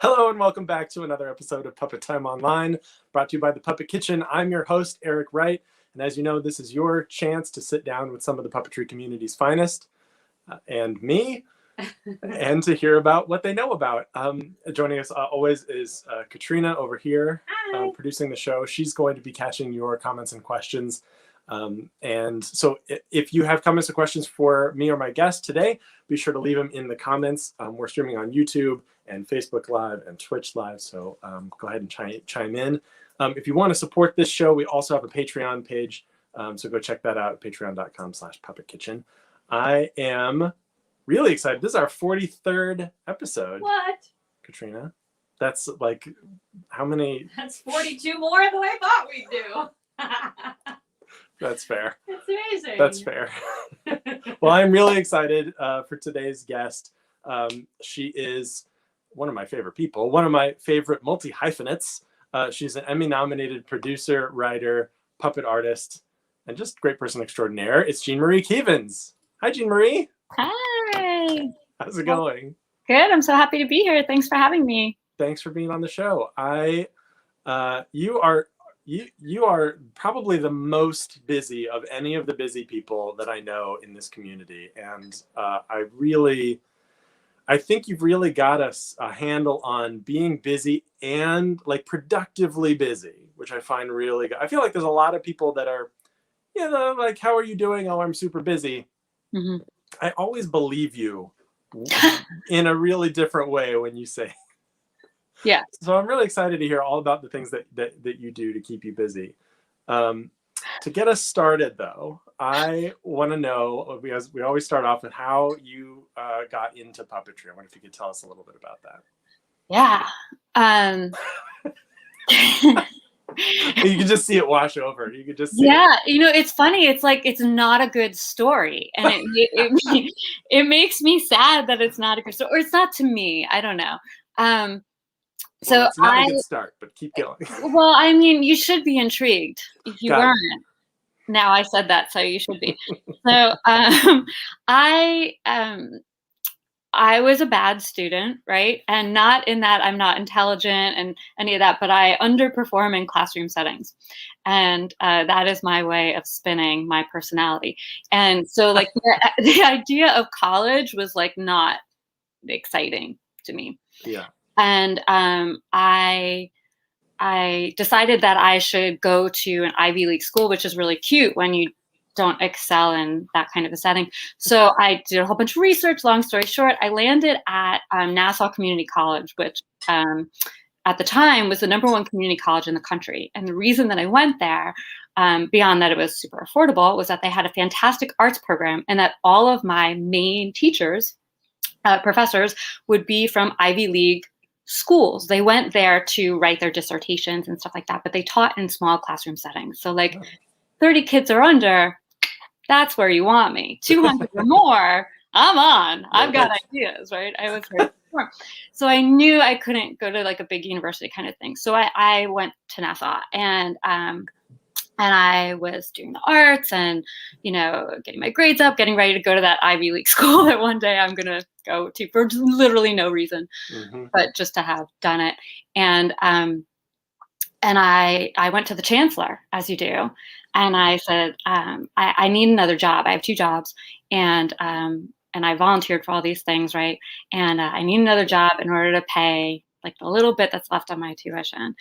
Hello and welcome back to another episode of Puppet Time Online, brought to you by the Puppet Kitchen. I'm your host, Eric Wright, and as you know, this is your chance to sit down with some of the puppetry community's finest, and me, and to hear about what they know about. Joining us always is Katrina over here, producing the show. She's going to be catching your comments and questions. And so if you have comments or questions for me or my guest today, be sure to leave them in the comments. We're streaming on YouTube and Facebook Live and Twitch Live, so go ahead and chime in. If you want to support this show, we also have a Patreon page, so go check that out at patreon.com/puppetkitchen. I am really excited. This is our 43rd episode. What? Katrina? That's like, how many? That's 42 more than I thought we'd do. That's fair. It's amazing. That's fair. Well, I'm really excited for today's guest. She is one of my favorite people, one of my favorite multi-hyphenates. She's an Emmy-nominated producer, writer, puppet artist, and just great person extraordinaire. It's Marie Keevins. Hi, Marie. Hi. How's it going? Good. I'm so happy to be here. Thanks for having me. Thanks for being on the show. You are probably the most busy of any of the busy people that I know in this community. And I think you've really got a handle on being busy and like productively busy, which I find really good. I feel like there's a lot of people that are, like, how are you doing? Oh, I'm super busy. Mm-hmm. I always believe you in a really different way when you say. Yeah. So I'm really excited to hear all about the things that you do to keep you busy. To get us started, though, I want to know, because we always start off with how you got into puppetry. I wonder if you could tell us a little bit about that. Yeah. You can just see it wash over. You could just see yeah. It. It's funny. It's like, it's not a good story. And it makes me sad that it's not a good story. Or it's not to me. I don't know. Well, it's not a good start, but keep going. Well, I mean, you should be intrigued. If you weren't, now I said that, so you should be. So I was a bad student, right? And not in that I'm not intelligent and any of that, but I underperform in classroom settings. And that is my way of spinning my personality. And so like the idea of college was like not exciting to me. Yeah. And I decided that I should go to an Ivy League school, which is really cute when you don't excel in that kind of a setting. So I did a whole bunch of research. Long story short, I landed at Nassau Community College, which at the time was the #1 community college in the country. And the reason that I went there, beyond that it was super affordable, was that they had a fantastic arts program and that all of my main teachers, professors, would be from Ivy League schools. They went there to write their dissertations and stuff like that, but they taught in small classroom settings. So like 30 kids or under, that's where you want me. 200 or more, I'm on. I've got ideas, right? I was very smart. So I knew I couldn't go to like a big university kind of thing. So I went to Nassau and I was doing the arts and, getting my grades up, getting ready to go to that Ivy League school that one day I'm going to go to for literally no reason, but just to have done it. And I went to the chancellor, as you do, and I said, I need another job. I have 2 jobs, and I volunteered for all these things, right? And I need another job in order to pay like the little bit that's left on my tuition.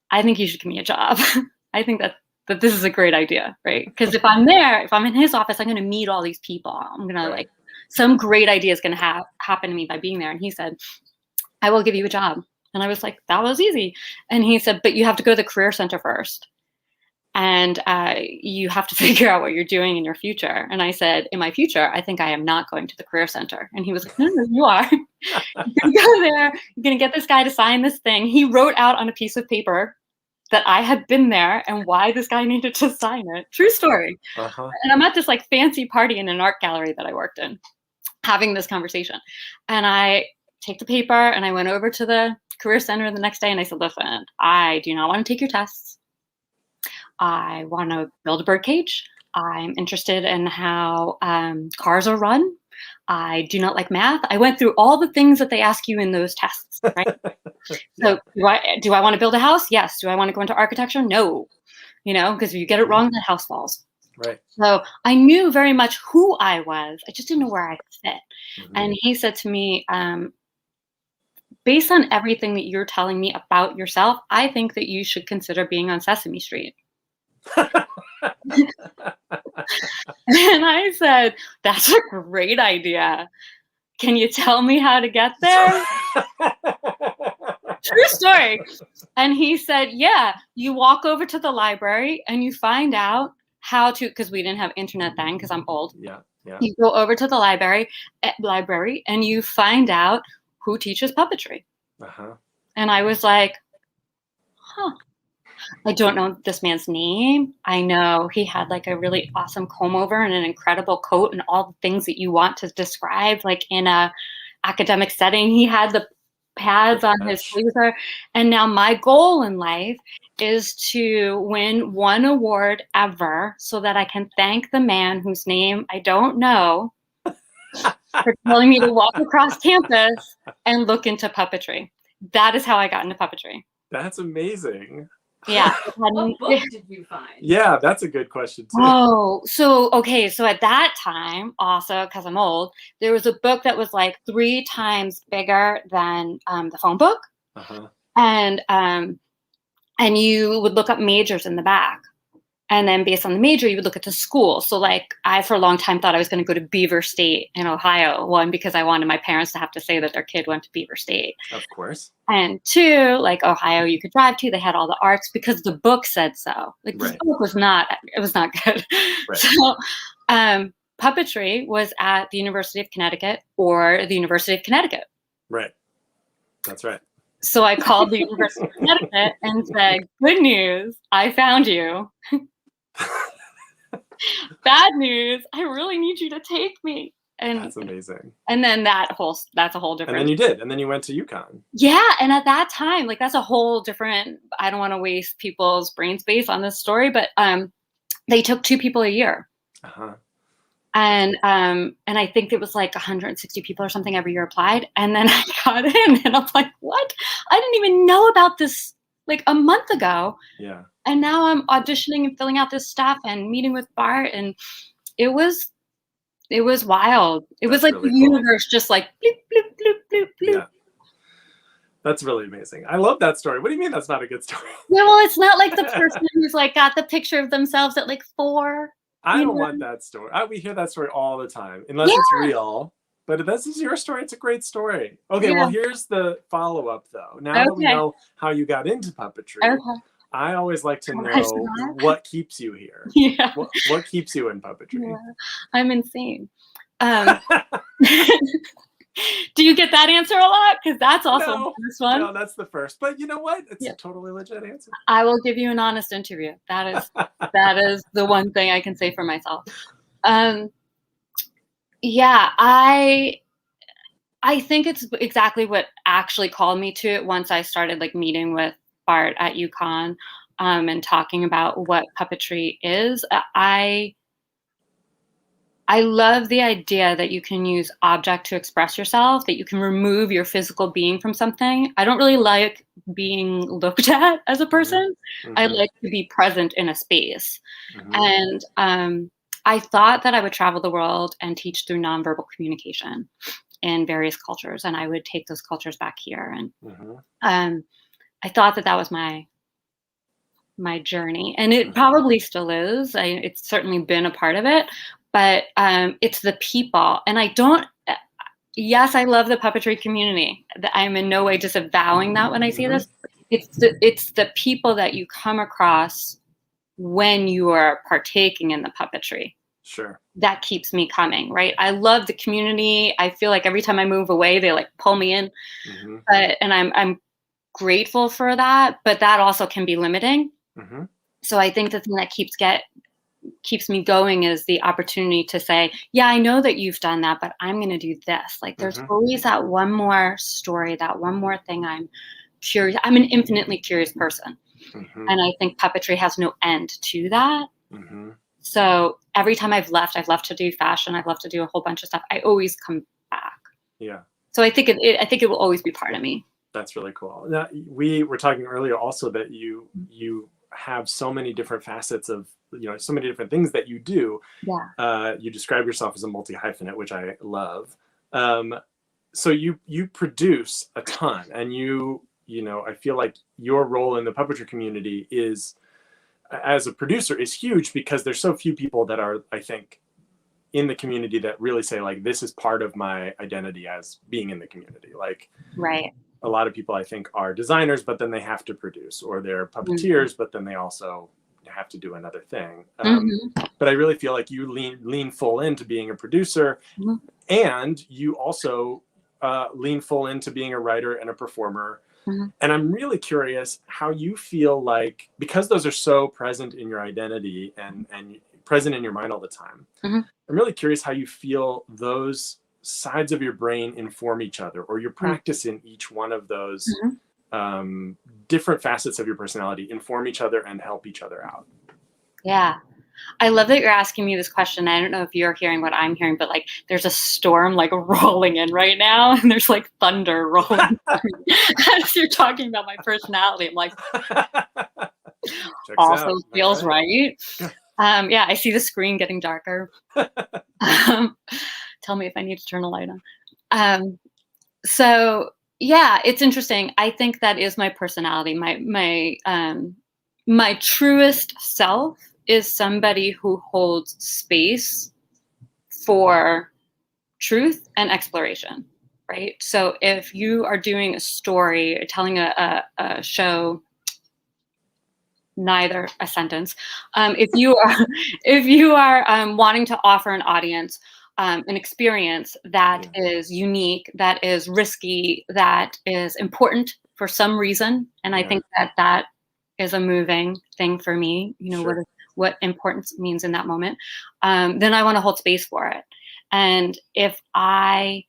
I think you should give me a job. I think that this is a great idea, right? Because if I'm there, if I'm in his office, I'm going to meet all these people. I'm going to like, some great idea is going to happen to me by being there. And he said, I will give you a job. And I was like, that was easy. And he said, but you have to go to the career center first. And you have to figure out what you're doing in your future. And I said, in my future, I think I am not going to the career center. And he was like, no, you are. You're gonna go there, you're gonna get this guy to sign this thing. He wrote out on a piece of paper that I had been there and why this guy needed to sign it. True story. Uh-huh. And I'm at this like fancy party in an art gallery that I worked in, having this conversation. And I take the paper and I went over to the career center the next day and I said, listen, I do not want to take your tests. I want to build a birdcage. I'm interested in how cars are run. I do not like math. I went through all the things that they ask you in those tests, right? So do I want to build a house? Yes. Do I want to go into architecture? No. Because if you get it wrong, the house falls. Right. So I knew very much who I was. I just didn't know where I fit. Mm-hmm. And he said to me, based on everything that you're telling me about yourself, I think that you should consider being on Sesame Street. And I said, that's a great idea. Can you tell me how to get there? True story. And he said, yeah, you walk over to the library and you find out how to, because we didn't have internet then, because I'm old. Yeah. You go over to the library and you find out who teaches puppetry. Uh-huh. And I was like, I don't know this man's name. I know he had like a really awesome comb over and an incredible coat and all the things that you want to describe like in a academic setting. He had the pads on his blazer. And now my goal in life is to win one award ever so that I can thank the man whose name I don't know for telling me to walk across campus and look into puppetry. That is how I got into puppetry. That's amazing. Yeah. What book did you find? Yeah, that's a good question too. Oh, so at that time, also because I'm old, there was a book that was like 3 times bigger than the phone book, Uh-huh. and you would look up majors in the back, and then based on the major, you would look at the school. So like I, for a long time, thought I was going to go to Beaver State in Ohio. 1, because I wanted my parents to have to say that their kid went to Beaver State. Of course. And 2, like Ohio, you could drive to. They had all the arts because the book said so. Like this Right. book was not good. Right. So puppetry was at the University of Connecticut or the University of Connecticut. Right. That's right. So I called the University of Connecticut and said, good news, I found you. Bad news, I really need you to take me. And that's amazing. And then that's a whole different. And then you did. And then you went to UConn. Yeah. And at that time, like that's a whole different, I don't want to waste people's brain space on this story, but they took 2 people a year. Uh-huh. And I think it was like 160 people or something every year applied. And then I got in and I'm like, what? I didn't even know about this like a month ago. Yeah. And now I'm auditioning and filling out this stuff and meeting with Bart. And it was wild. It was like really the cool. universe just like bloop, bloop, bloop, bloop, bloop. Yeah. That's really amazing. I love that story. What do you mean that's not a good story? Yeah, well, it's not like the person who's like got the picture of themselves at like 4. I don't want that story. We hear that story all the time, unless it's real. But if this is your story, it's a great story. Okay, well, here's the follow-up, though. Now that we know how you got into puppetry, I always like to know what keeps you here. Yeah. What keeps you in puppetry? Yeah. I'm insane. Do you get that answer a lot? Because that's also this one. No, that's the first. But you know what? It's a totally legit answer. I will give you an honest interview. That is the one thing I can say for myself. Yeah, I think it's exactly what actually called me to it once I started like meeting with Bart at UConn and talking about what puppetry is. I love the idea that you can use object to express yourself, that you can remove your physical being from something. I don't really like being looked at as a person. Mm-hmm. I like to be present in a space. Mm-hmm. And I thought that I would travel the world and teach through nonverbal communication in various cultures, and I would take those cultures back here. And I thought that was my journey, and it probably still is. It's certainly been a part of it. But it's the people. And yes, I love the puppetry community. I'm in no way disavowing that when I say this. It's the people that you come across when you are partaking in the puppetry Sure. that keeps me coming, right? I love the community. I feel like every time I move away, they like pull me in. Mm-hmm. And I'm grateful for that, but that also can be limiting. Mm-hmm. So I think the thing that keeps me going is the opportunity to say, yeah, I know that you've done that, but I'm going to do this. Like there's always that one more story, that one more thing. I'm curious. I'm an infinitely curious person. Mm-hmm. And I think puppetry has no end to that. Mm-hmm. So every time I've left to do fashion. I've left to do a whole bunch of stuff. I always come back. Yeah. So I think I think it will always be part of me. That's really cool. Now, we were talking earlier also that you have so many different facets of, so many different things that you do. Yeah. You describe yourself as a multi-hyphenate, which I love. So you produce a ton, and I feel like your role in the puppetry community is, as a producer, is huge because there's so few people that are, I think, in the community that really say like, this is part of my identity as being in the community. Like, Right. a lot of people I think are designers, but then they have to produce, or they're puppeteers, but then they also have to do another thing. But I really feel like you lean full into being a producer, and you also lean full into being a writer and a performer. And I'm really curious how you feel like, because those are so present in your identity and present in your mind all the time, I'm really curious how you feel those sides of your brain inform each other, or your practice in each one of those different facets of your personality inform each other and help each other out. Yeah. I love that you're asking me this question. I don't know if you're hearing what I'm hearing, but like there's a storm like rolling in right now, and there's like thunder rolling as you're talking about my personality. I'm like, also out. feels right. Yeah, I see the screen getting darker. Tell me if I need to turn a light on. So yeah, it's interesting. I think that is my personality. My truest self is somebody who holds space for truth and exploration, right? So if you are doing a story or telling a show, neither a sentence, if you are wanting to offer an audience an experience that is unique, that is risky, that is important for some reason, and I think that is a moving thing for me, what importance means in that moment, then I want to hold space for it. And if I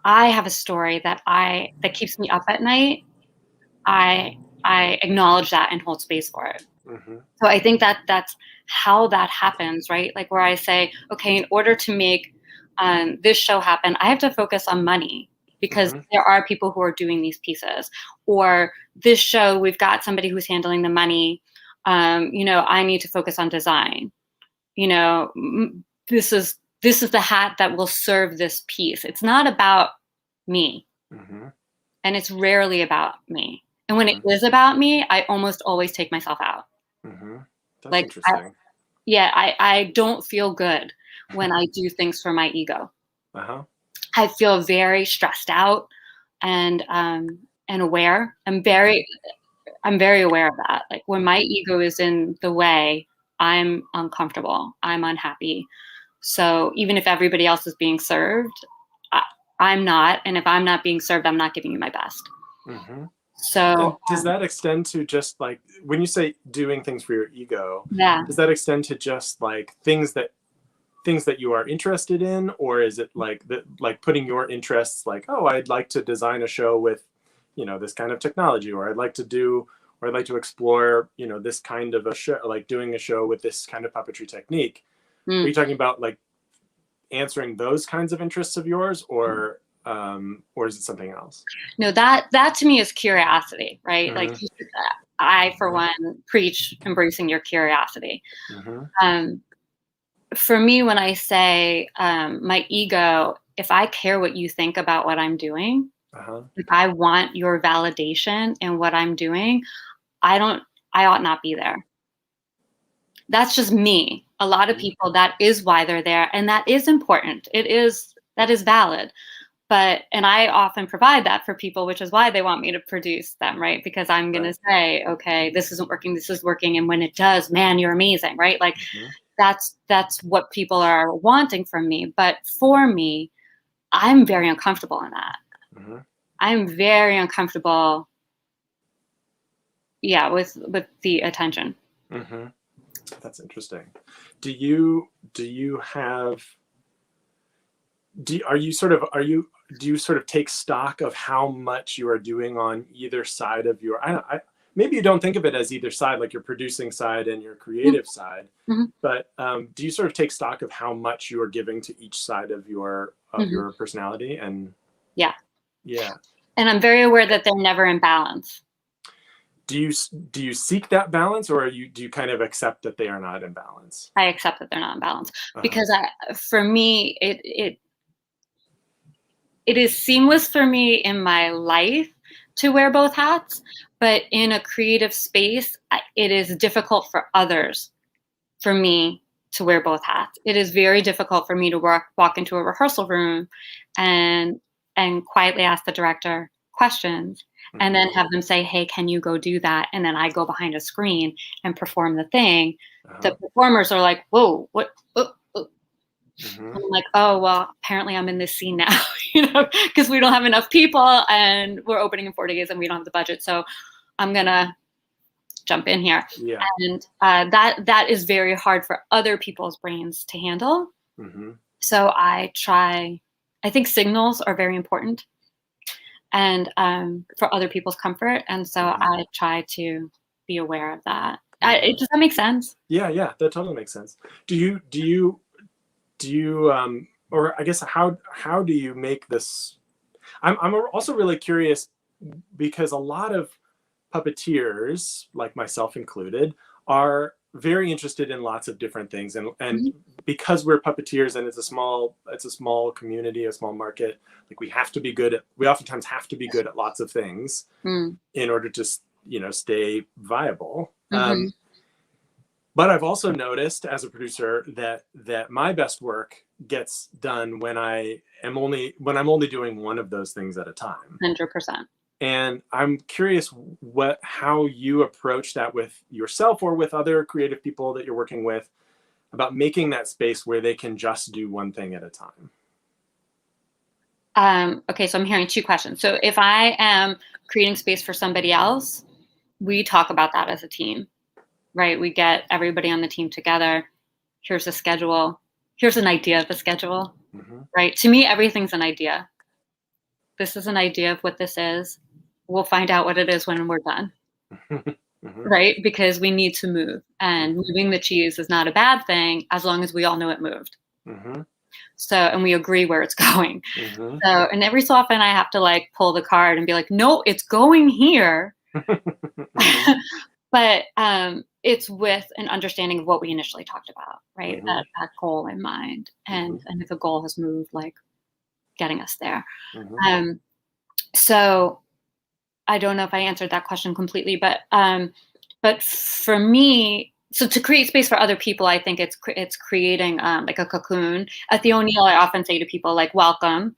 have a story that keeps me up at night, I acknowledge that and hold space for it. So I think that's how that happens, right? Like where I say, okay, in order to make this show happen, I have to focus on money, because there are people who are doing these pieces. Or this show, we've got somebody who's handling the money. I need to focus on design. This is the hat that will serve this piece. It's not about me. And it's rarely about me. And when it is about me, I almost always take myself out. That's like, interesting. I don't feel good when I do things for my ego. I feel very stressed out and aware. I'm very aware of that. Like when my ego is in the way, I'm uncomfortable. I'm unhappy. So even if everybody else is being served, I'm not. And if I'm not being served, I'm not giving you my best. So does that extend to just like, when you say doing things for your ego, does that extend to just like things that you are interested in, or is it like putting your interests, like, oh, I'd like to design a show with, this kind of technology, or I'd like to explore, this kind of a show, like doing a show with this kind of puppetry technique. Are you talking about like answering those kinds of interests of yours, or is it something else? No, that to me is curiosity, right? Like I, for one, preach embracing your curiosity. For me, when I say my ego, if I care what you think about what I'm doing, if I want your validation in what I'm doing, I ought not be there. That's just me. A lot of people, that is why they're there, and that is important. That is valid. And I often provide that for people, which is why they want me to produce them, right? Because I'm going to say, okay, this isn't working, this is working. And when it does, man, you're amazing, right? Like that's what people are wanting from me. But for me, I'm very uncomfortable in that. Mm-hmm. I'm very uncomfortable, yeah, with the attention. Mm-hmm. That's interesting. Do you sort of take stock of how much you are doing on either side of your, maybe you don't think of it as either side, like your producing side and your creative side, Mm-hmm. but do you sort of take stock of how much you are giving to each side of your personality? And yeah. And I'm very aware that they're never in balance. Do you seek that balance, or do you kind of accept that they are not in balance? I accept that they're not in balance because for me, it is seamless for me in my life to wear both hats, but in a creative space, it is difficult for others, for me to wear both hats. It is very difficult for me to walk into a rehearsal room and quietly ask the director questions and then have them say, hey, can you go do that? And then I go behind a screen and perform the thing. The performers are like, whoa, what? I'm like, oh, well, apparently I'm in this scene now, because we don't have enough people and we're opening in 4 days and we don't have the budget. So I'm going to jump in here. Yeah. And that is very hard for other people's brains to handle. So I think signals are very important and for other people's comfort. And so I try to be aware of that. Does that make sense? Yeah, that totally makes sense. Do you or I guess how do you make this? I'm also really curious because a lot of puppeteers, like myself included, are very interested in lots of different things, and because we're puppeteers and it's a small community, a small market, like we oftentimes have to be good at lots of things in order to stay viable. But I've also noticed as a producer that my best work gets done when I'm only doing one of those things at a time. 100%. And I'm curious how you approach that with yourself or with other creative people that you're working with about making that space where they can just do one thing at a time. Okay, so I'm hearing two questions. So if I am creating space for somebody else, we talk about that as a team. Right, we get everybody on the team together. Here's a schedule. Here's an idea of the schedule. Right, to me, everything's an idea. This is an idea of what this is. We'll find out what it is when we're done. Right, because we need to move, and moving the cheese is not a bad thing as long as we all know it moved. So, and we agree where it's going. So, and every so often I have to pull the card and be like, no, it's going here. But it's with an understanding of what we initially talked about, right? That goal in mind, and if the goal has moved, getting us there. So I don't know if I answered that question completely, but for me, so to create space for other people, I think it's creating a cocoon. At the O'Neill, I often say to people welcome.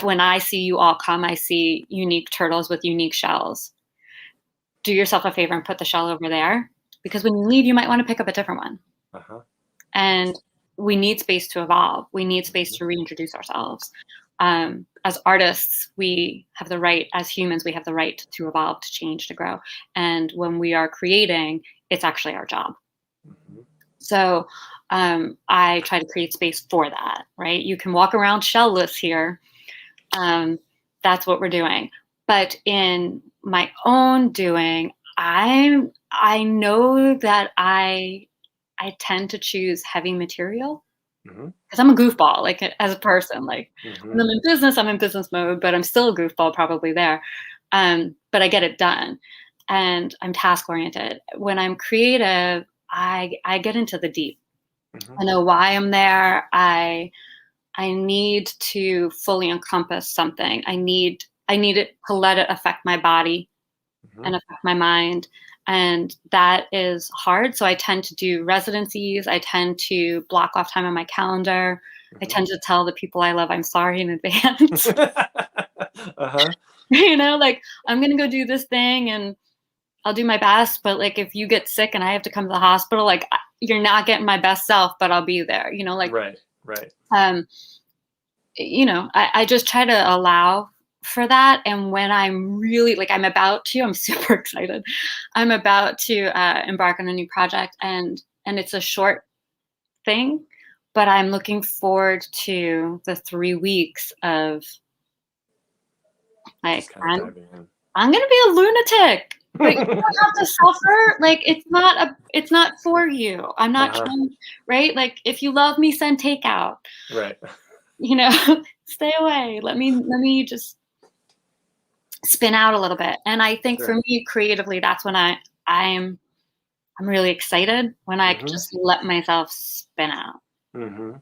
When I see you all come, I see unique turtles with unique shells. Do yourself a favor and put the shell over there, because when you leave, you might want to pick up a different one. And we need space to evolve. We need space to reintroduce ourselves. As artists, we have the right, as humans, we have the right to evolve, to change, to grow. And when we are creating, it's actually our job. So I try to create space for that, right? You can walk around shellless here. That's what we're doing. But in my own doing, I know that I tend to choose heavy material because I'm a goofball, as a person. When I'm in business, I'm in business mode, but I'm still a goofball probably there. But I get it done, and I'm task oriented. When I'm creative, I get into the deep. I know why I'm there. I need to fully encompass something. I need it to let it affect my body and affect my mind. And that is hard. So I tend to do residencies. I tend to block off time on my calendar. I tend to tell the people I love, I'm sorry in advance. I'm going to go do this thing and I'll do my best. But if you get sick and I have to come to the hospital, you're not getting my best self, but I'll be there, you know, like, right. you know, I just try to allow for that. And when I'm really like, I'm super excited. I'm about to embark on a new project, and it's a short thing, but I'm looking forward to the 3 weeks of like, Just kind of diving in. I'm going to be a lunatic, but you don't have to suffer. Like, it's not for you. I'm not trying, right? Like, if you love me, send takeout. Right. You know, stay away. Let me just spin out a little bit. And I think for me, creatively, that's when I'm really excited, when I just let myself spin out. Mm-hmm.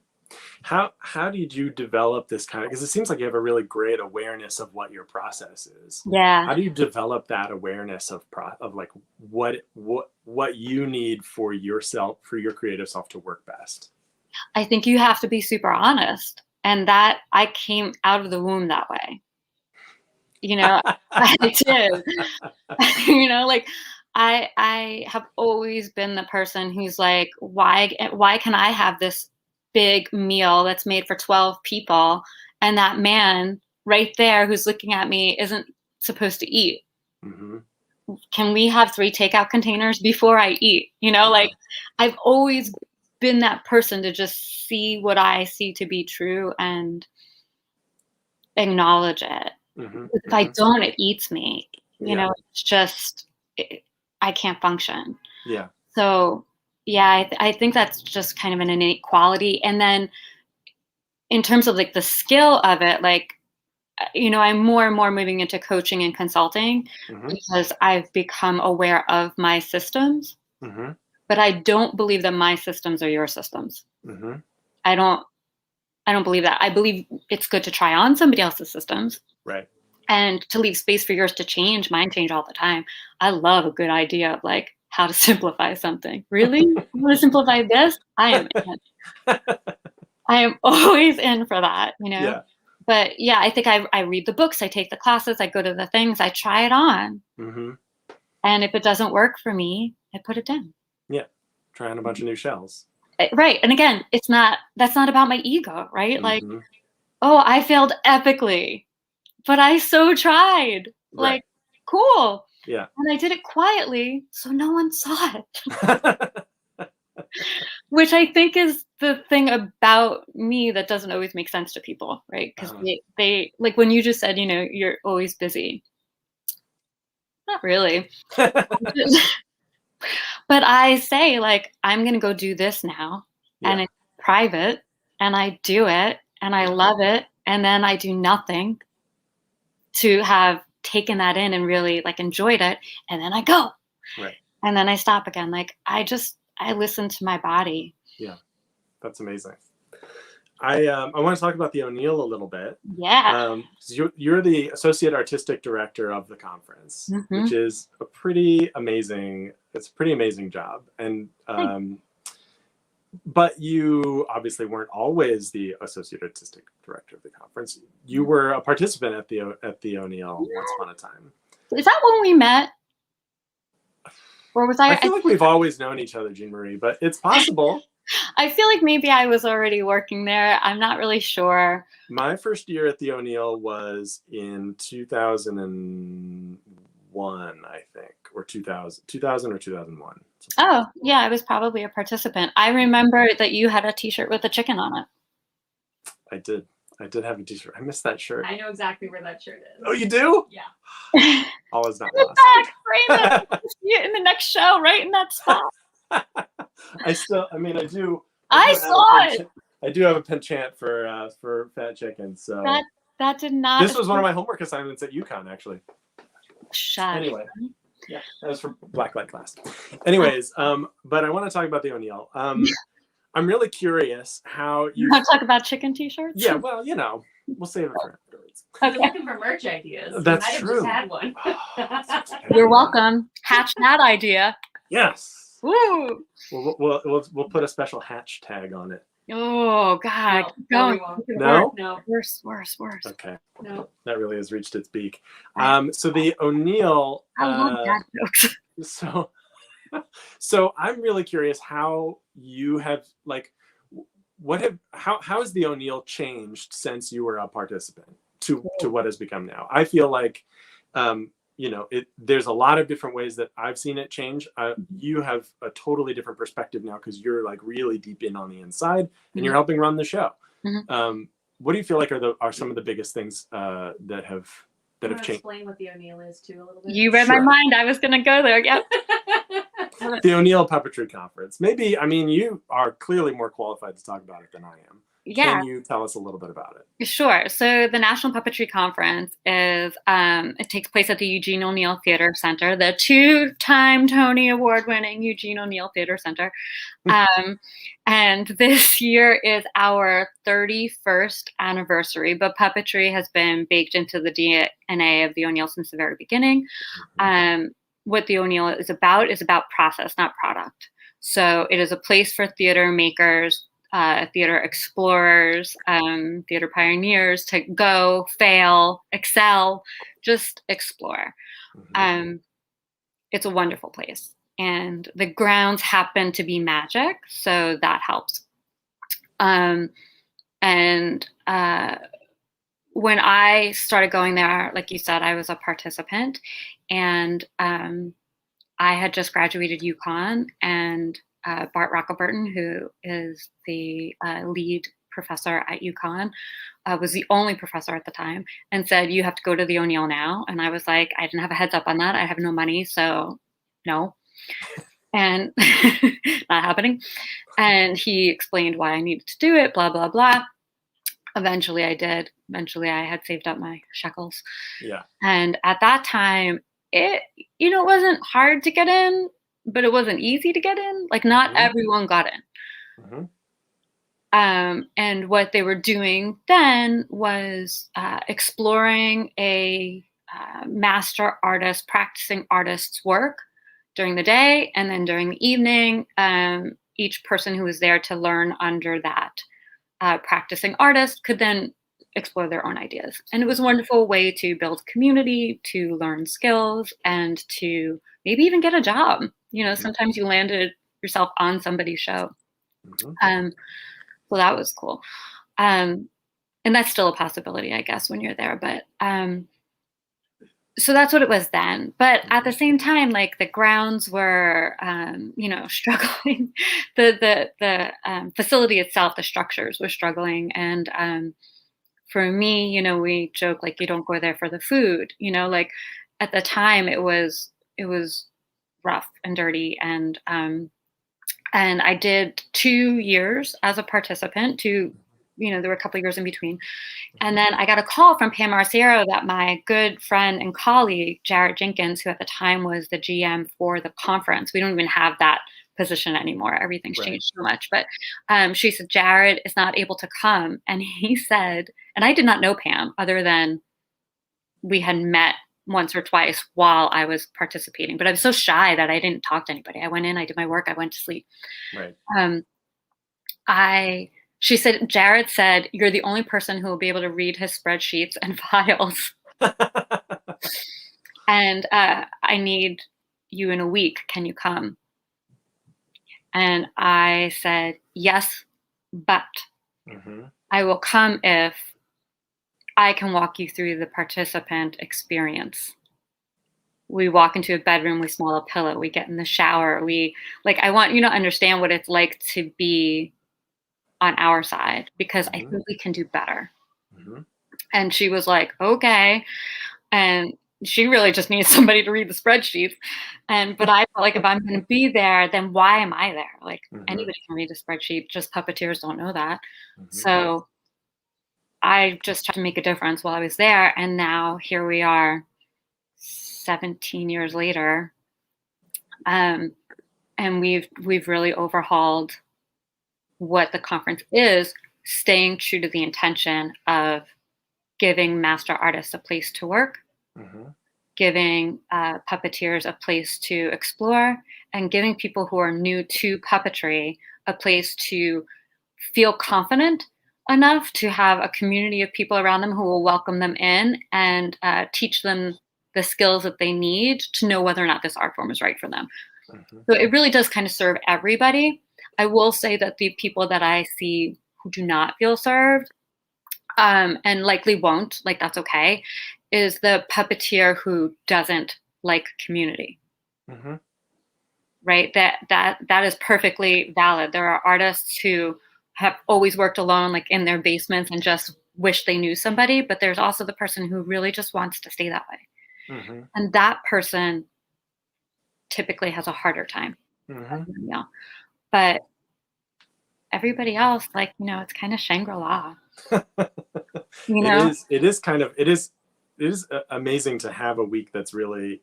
How did you develop this kind of, because it seems like you have a really great awareness of what your process is. Yeah. How do you develop that awareness of like what you need for yourself, for your creative self to work best? I think you have to be super honest. And that I came out of the womb that way. You know, I did. You know, like I have always been the person who's like, why can I have this big meal that's made for 12 people, and that man right there who's looking at me isn't supposed to eat? Mm-hmm. Can we have 3 takeout containers before I eat? You know, like I've always been that person to just see what I see to be true and acknowledge it. If I don't, it eats me. You know, it's just, I can't function. Yeah. So yeah, I think that's just kind of an innate quality. And then in terms of like the skill of it, like, you know, I'm more and more moving into coaching and consulting because I've become aware of my systems. But I don't believe that my systems are your systems. I don't believe that. I believe it's good to try on somebody else's systems. Right. And to leave space for yours to change. Mine change all the time. I love a good idea of like how to simplify something. Really? You want to simplify this? I am in. I am always in for that, you know? Yeah. But yeah, I think I read the books, I take the classes, I go to the things, I try it on. And if it doesn't work for me, I put it down. Yeah. Try on a bunch of new shells. Right. And again, that's not about my ego, right? Like, oh, I failed epically, but I so tried. Like, cool. Yeah. And I did it quietly, so no one saw it. Which I think is the thing about me that doesn't always make sense to people, right? Because they like when you just said, you know, you're always busy. Not really. But I say, like, I'm going to go do this now. And it's private. And I do it. And I love it. And then I do nothing to have taken that in and really, like, enjoyed it. And then I go. Right. And then I stop again. Like, I listen to my body. Yeah. That's amazing. I want to talk about the O'Neill a little bit. Yeah. You're the associate artistic director of the conference, which is a pretty amazing job. And but you obviously weren't always the associate artistic director of the conference. You were a participant at the O'Neill once upon a time. Is that when we met? Or was I feel like we've always known each other, Jean Marie, but it's possible. I feel like maybe I was already working there. I'm not really sure. My first year at the O'Neill was in 2001, I think, or 2000 or 2001. Oh, yeah, I was probably a participant. I remember that you had a t-shirt with a chicken on it. I did have a t-shirt. I missed that shirt. I know exactly where that shirt is. Oh, you do? Yeah. All is not In the lost. back, frame it. See it in the next show, right in that spot. I do. I saw it. I do have a penchant for fat chicken. So that did not. This was one of my homework assignments at UConn, actually. Shut. Anyway, yeah, that was for blacklight class. Anyways, but I want to talk about the O'Neill. I'm really curious how you want to talk about chicken t-shirts. Yeah, well, you know, we'll save it for afterwards. Okay. You're looking for merch ideas. That's I true. Just had one. You're welcome. Hatch that idea. Yes. Woo. We'll put a special hatch tag on it. Oh God. No. Worse. Okay. No. That really has reached its peak. So the O'Neill. I love that jokes. So So I'm really curious how you have like, how has the O'Neill changed since you were a participant to what has become now? I feel like, there's a lot of different ways that I've seen it change. You have a totally different perspective now because you're like really deep in on the inside and you're helping run the show. What do you feel like are some of the biggest things that have changed? Explain what the O'Neill is too a little bit. You read my mind. I was going to go there. Yep. The O'Neill Puppetry Conference. Maybe, I mean, you are clearly more qualified to talk about it than I am. Yeah. Can you tell us a little bit about it? Sure. So the National Puppetry Conference is, it takes place at the Eugene O'Neill Theater Center, the 2-time Tony Award-winning Eugene O'Neill Theater Center. And this year is our 31st anniversary, but puppetry has been baked into the DNA of the O'Neill since the very beginning. What the O'Neill is about process, not product. So it is a place for theater makers, theater explorers, theater pioneers to go, fail, excel, just explore. It's a wonderful place. And the grounds happen to be magic, so that helps. When I started going there, like you said, I was a participant, and I had just graduated UConn, and Bart Rockelburton, who is the lead professor at UConn, was the only professor at the time, and said, "You have to go to the O'Neill now." And I was like, I didn't have a heads up on that. I have no money, so no. And not happening. And he explained why I needed to do it, blah, blah, blah. Eventually I did. Eventually I had saved up my shekels. Yeah. And at that time, it wasn't hard to get in, but it wasn't easy to get in. Like, not everyone got in. And what they were doing then was exploring a master artist, practicing artist's work during the day, and then during the evening, each person who was there to learn under that practicing artist could then explore their own ideas. And it was a wonderful way to build community, to learn skills, and to maybe even get a job. Sometimes you landed yourself on somebody's show. So that was cool. And that's still a possibility, I guess, when you're there. But so that's what it was then. But at the same time, like, the grounds were, struggling. The facility itself, the structures were struggling. And for me, we joke, like, you don't go there for the food. Like, at the time, it was rough and dirty. And I did 2 years as a participant. There were a couple of years in between. And then I got a call from Pam Arciero that my good friend and colleague, Jared Jenkins, who at the time was the GM for the conference — we don't even have that position anymore. Everything's changed so much. But she said, Jared is not able to come. And he said, and I did not know Pam other than we had met once or twice while I was participating. But I was so shy that I didn't talk to anybody. I went in, I did my work, I went to sleep. She said, Jared said, "You're the only person who will be able to read his spreadsheets and files. And I need you in a week. Can you come?" And I said, "Yes, but I will come if I can walk you through the participant experience. We walk into a bedroom, we smell a pillow, we get in the shower. I want you to understand what it's like to be on our side, because I think we can do better." And she was like, "Okay." And she really just needs somebody to read the spreadsheets. But I felt like, if I'm going to be there, then why am I there? Like, anybody can read a spreadsheet, just puppeteers don't know that. So I just tried to make a difference while I was there. And now here we are 17 years later. And we've really overhauled what the conference is, staying true to the intention of giving master artists a place to work, giving puppeteers a place to explore, and giving people who are new to puppetry a place to feel confident enough to have a community of people around them who will welcome them in and teach them the skills that they need to know whether or not this art form is right for them. So it really does kind of serve everybody. I will say that the people that I see who do not feel served, and likely won't, like that's okay, is the puppeteer who doesn't like community. Right? That is perfectly valid. There are artists who have always worked alone, like in their basements, and just wish they knew somebody. But there's also the person who really just wants to stay that way, and that person typically has a harder time. Yeah. But everybody else, like, it's kind of Shangri-La. It is amazing to have a week that's really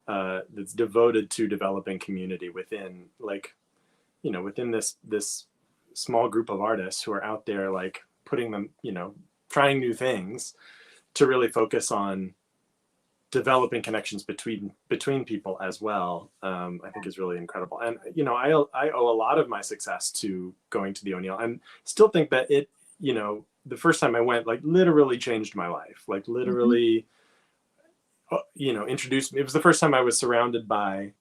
that's devoted to developing community within, like, within this small group of artists who are out there, like, putting them, trying new things to really focus on developing connections between people as well. I think is really incredible. And, I owe a lot of my success to going to the O'Neill, and still think that it, the first time I went, like, literally changed my life, like literally, introduced me. It was the first time I was surrounded by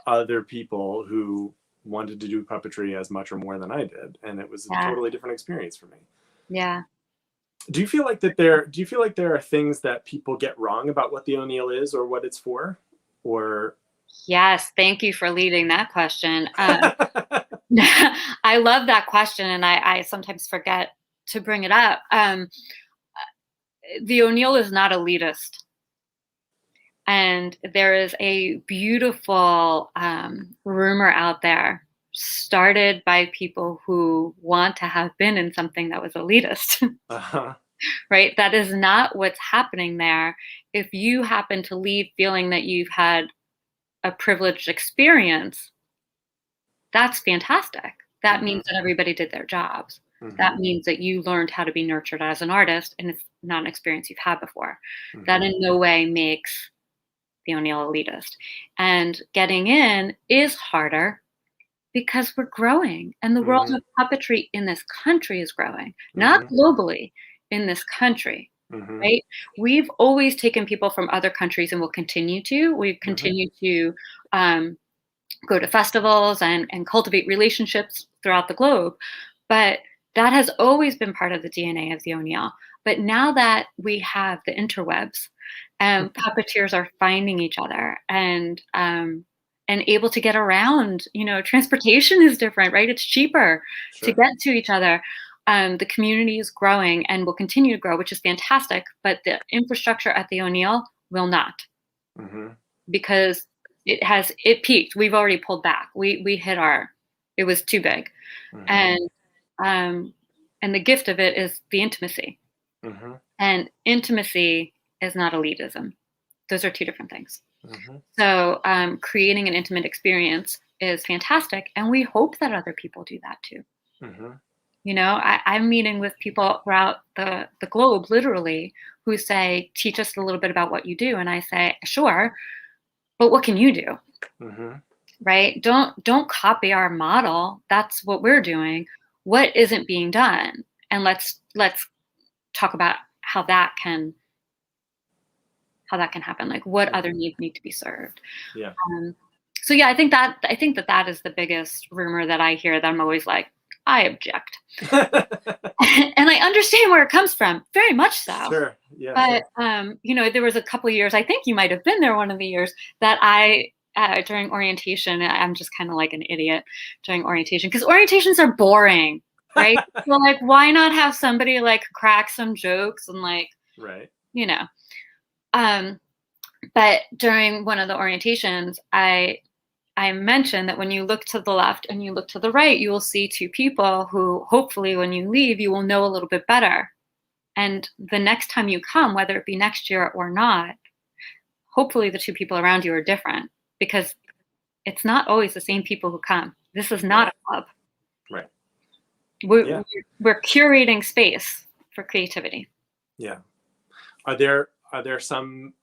other people who wanted to do puppetry as much or more than I did. And it was a totally different experience for me. Yeah. Do you feel like there are things that people get wrong about what the O'Neill is or what it's for? Or Yes, thank you for leading that question. I love that question, and I sometimes forget to bring it up. The O'Neill is not elitist. And there is a beautiful rumor out there, started by people who want to have been in something that was elitist. Right? That is not what's happening there. If you happen to leave feeling that you've had a privileged experience, that's fantastic. That means that everybody did their jobs. That means that you learned how to be nurtured as an artist, and it's not an experience you've had before. That in no way makes the O'Neill elitist. And getting in is harder because we're growing, and the world of puppetry in this country is growing, not globally, in this country. Right? We've always taken people from other countries, and will continue to. We've continued to go to festivals and cultivate relationships throughout the globe. But that has always been part of the DNA of the O'Neill. But now that we have the interwebs, puppeteers are finding each other and able to get around. Transportation is different, right? It's cheaper to get to each other. The community is growing and will continue to grow, which is fantastic. But the infrastructure at the O'Neill will not, because it peaked. We've already pulled back. We hit it was too big, and the gift of it is the intimacy, and intimacy is not elitism. Those are two different things. So creating an intimate experience is fantastic, and we hope that other people do that too. I'm meeting with people throughout the globe, literally, who say, teach us a little bit about what you do. And I say, sure, but what can you do? Right? Don't copy our model. That's what we're doing. What isn't being done? And let's talk about how that can happen. Like, what other needs need to be served? Yeah. So yeah, I think that is the biggest rumor that I hear, that I'm always like, I object. And I understand where it comes from, very much so. Sure. Yeah. But there was a couple of years, I think you might have been there one of the years, that I during orientation, I'm just kind of like an idiot during orientation, because orientations are boring, right? So like, why not have somebody like crack some jokes and like, right. But during one of the orientations, I mentioned that when you look to the left and you look to the right, you will see two people who, hopefully when you leave, you will know a little bit better. And the next time you come, whether it be next year or not, hopefully the two people around you are different, because it's not always the same people who come. This is not a club. Right. We're curating space for creativity. Yeah. Are there some,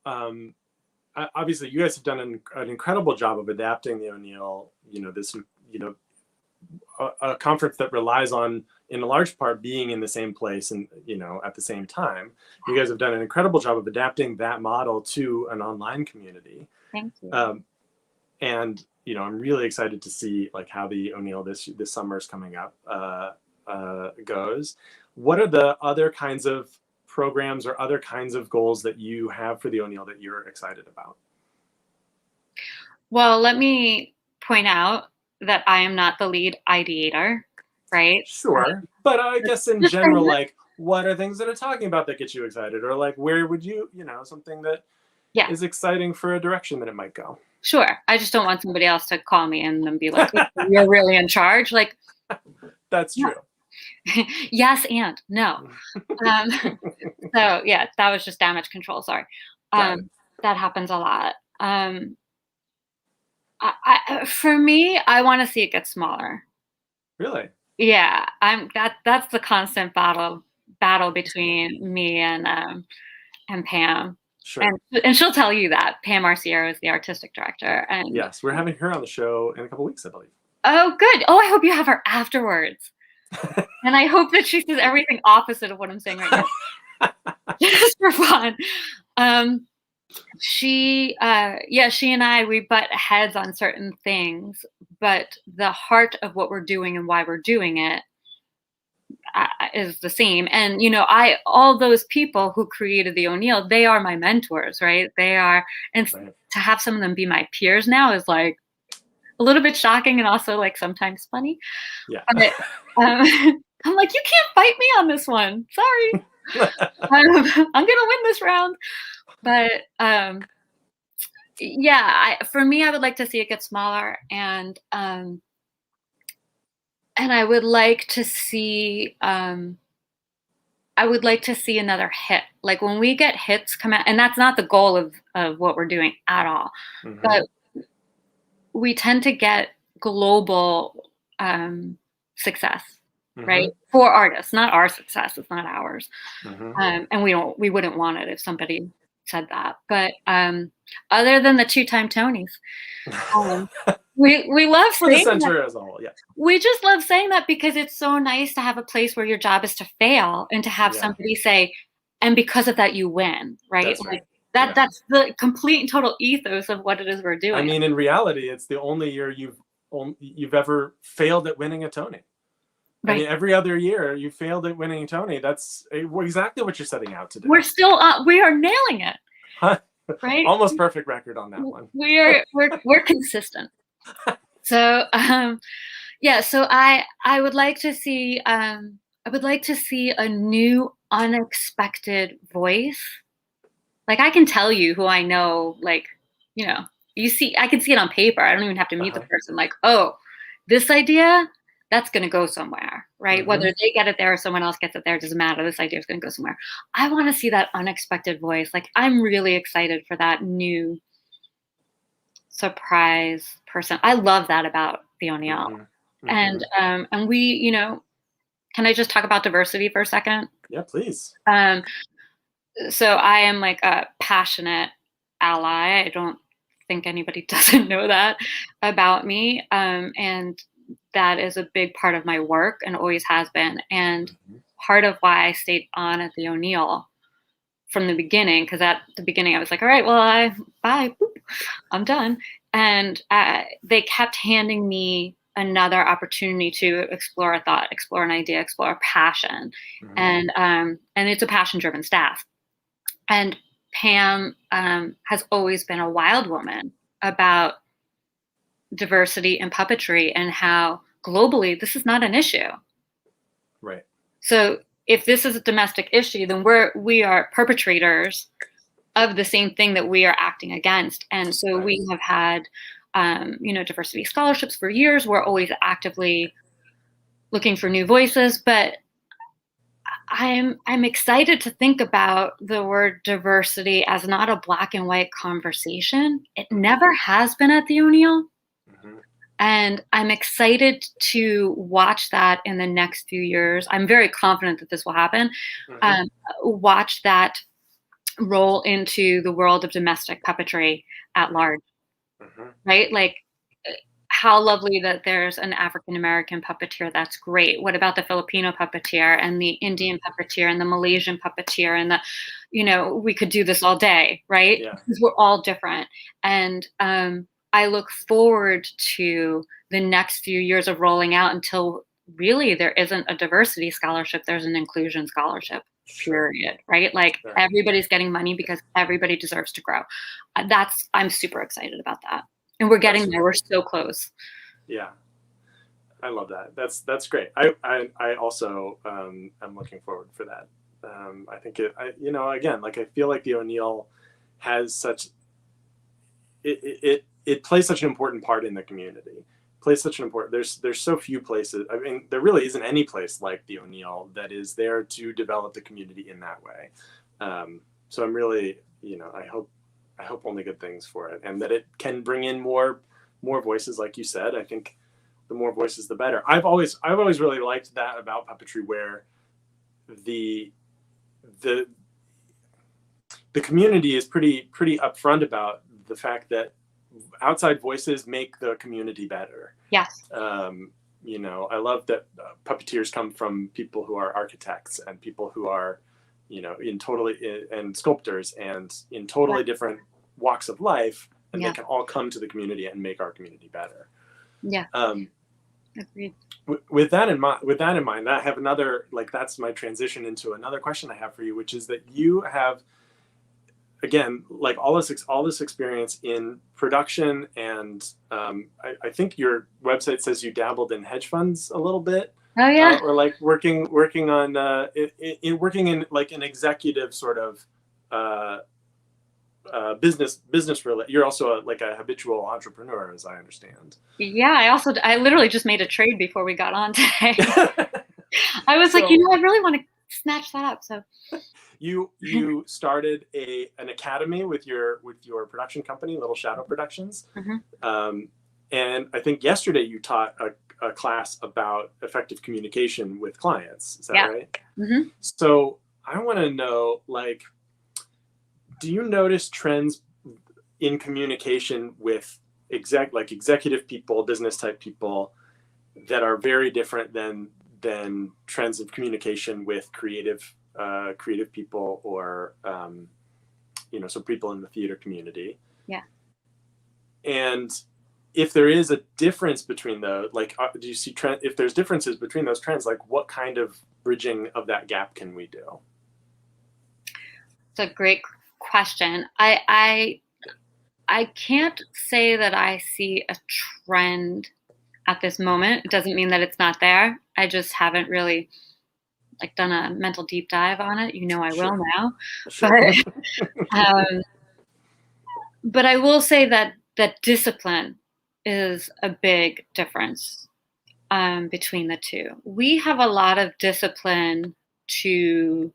obviously you guys have done an incredible job of adapting the O'Neill, a conference that relies on, in a large part, being in the same place and, at the same time. You guys have done an incredible job of adapting that model to an online community. Thank you. And, I'm really excited to see like how the O'Neill this summer is coming up goes. What are the other kinds of programs or other kinds of goals that you have for the O'Neill that you're excited about? Well, let me point out that I am not the lead ideator, right? Sure, but I guess in general, like, what are things that are talking about that get you excited, or like, where would you, something that Yeah. is exciting for a direction that it might go? Sure. I just don't want somebody else to call me and then be like, "You're really in charge." Like, That's true. yes and no. So yeah, that was just damage control. Sorry. That happens a lot. For me, I want to see it get smaller. Really? Yeah, that's the constant battle between me and Pam. Sure. And she'll tell you that Pam Arciero is the artistic director. And yes, we're having her on the show in a couple weeks, I believe. Oh, good. Oh, I hope you have her afterwards. And I hope that she says everything opposite of what I'm saying right now. Just for fun. She and I, we butt heads on certain things, but the heart of what we're doing and why we're doing it is the same. And, all those people who created the O'Neill, they are my mentors, right? They are, and right. To have some of them be my peers now is like a little bit shocking and also like sometimes funny. Yeah. But, I'm like, you can't fight me on this one. Sorry. I'm going to win this round. But for me, I would like to see it get smaller, and I would like to see another hit. Like when we get hits come out, and that's not the goal of what we're doing at all. Mm-hmm. But we tend to get global success, mm-hmm. right? For artists, not our success. It's not ours. Mm-hmm. And we wouldn't want it if somebody said that. But other than the 2-time Tonys, we love for the center as a whole. Yeah, we just love saying that because it's so nice to have a place where your job is to fail and to have somebody say, and because of that you win, right? That's right. That's the complete and total ethos of what it is we're doing. I mean, in reality, it's the only year you've ever failed at winning a Tony. Right. I mean, every other year you failed at winning a Tony. That's exactly what you're setting out to do. We are nailing it. Right? Almost perfect record on that one. We're consistent. So so I would like to see a new unexpected voice. Like I can tell you who I know, like, I can see it on paper. I don't even have to meet the person. Like, oh, this idea, that's going to go somewhere, right? Mm-hmm. Whether they get it there or someone else gets it there, doesn't matter. This idea is going to go somewhere. I want to see that unexpected voice. Like I'm really excited for that new surprise person. I love that about the O'Neill. Mm-hmm. Mm-hmm. And we, can I just talk about diversity for a second? Yeah, please. So I am like a passionate ally. I don't think anybody doesn't know that about me. And that is a big part of my work and always has been. And part of why I stayed on at the O'Neill from the beginning, because at the beginning I was like, all right, well, bye, boop, I'm done. And they kept handing me another opportunity to explore a thought, explore an idea, explore a passion. Mm-hmm. And it's a passion-driven staff. And Pam has always been a wild woman about diversity in puppetry and how globally this is not an issue. Right. So if this is a domestic issue, then we are perpetrators of the same thing that we are acting against. And so we have had diversity scholarships for years. We're always actively looking for new voices, but I'm excited to think about the word diversity as not a black and white conversation. It never has been at the O'Neill. Mm-hmm. And I'm excited to watch that in the next few years. I'm very confident that this will happen. Mm-hmm. Watch that roll into the world of domestic puppetry at large. Mm-hmm. Right? Like, how lovely that there's an African-American puppeteer. That's great. What about the Filipino puppeteer and the Indian puppeteer and the Malaysian puppeteer and we could do this all day, right? Yeah. Because we're all different. And I look forward to the next few years of rolling out until really there isn't a diversity scholarship, there's an inclusion scholarship, period, right? Like Sure. everybody's getting money because everybody deserves to grow. I'm super excited about that. And we're getting there. We're so close. Yeah. I love that. That's great. I also am looking forward for that. I think again, like I feel like the O'Neill has such it plays such an important part in the community. Plays such an important. There's so few places. I mean, there really isn't any place like the O'Neill that is there to develop the community in that way. So I'm really, I hope only good things for it, and that it can bring in more voices, like you said. I think the more voices, the better. I've always really liked that about puppetry, where the community is pretty upfront about the fact that outside voices make the community better. Yes. I love that puppeteers come from people who are architects and people who are, and sculptors and in totally different walks of life, and they can all come to the community and make our community better. Yeah. Agreed. With that in mind, I have another, that's my transition into another question I have for you, which is that you have, again, like all this experience in production, and I think your website says you dabbled in hedge funds a little bit. Oh yeah. Or like working on working in like an executive sort of business related. You're also like a habitual entrepreneur, as I understand. Yeah, I literally just made a trade before we got on today. I was like, I really want to snatch that up. So you started an academy with your production company, Little Shadow Productions. Mm-hmm. And I think yesterday you taught a class about effective communication with clients. Is that right? Mm-hmm. So I want to know, do you notice trends in communication with executive people, business type people, that are very different than trends of communication with creative people, or so people in the theater community? Yeah. And if there is a difference between those, do you see if there's differences between those trends, what kind of bridging of that gap can we do? It's a great question. I can't say that I see a trend at this moment. It doesn't mean that it's not there. I just haven't really done a mental deep dive on it. I will now. Sure. But I will say that discipline is a big difference between the two. We have a lot of discipline to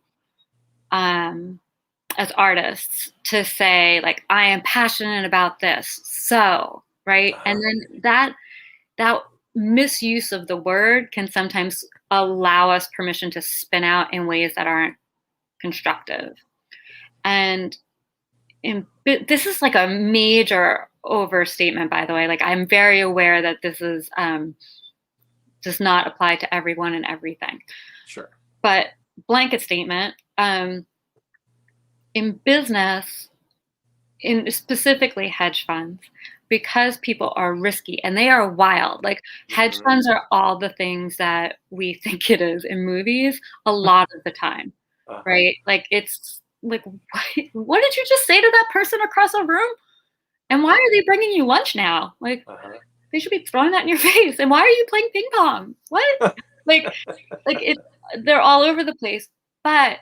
as artists to say, I am passionate about this, so, right? And then that misuse of the word can sometimes allow us permission to spin out in ways that aren't constructive. And this is a major overstatement, by the way. I'm very aware that this is does not apply to everyone and everything. Sure. But blanket statement, in business, in specifically hedge funds, because people are risky and they are wild. Hedge funds are all the things that we think it is in movies a lot of the time, right? It's what did you just say to that person across a room? And why are they bringing you lunch now? They should be throwing that in your face. And why are you playing ping pong? What? They're all over the place, but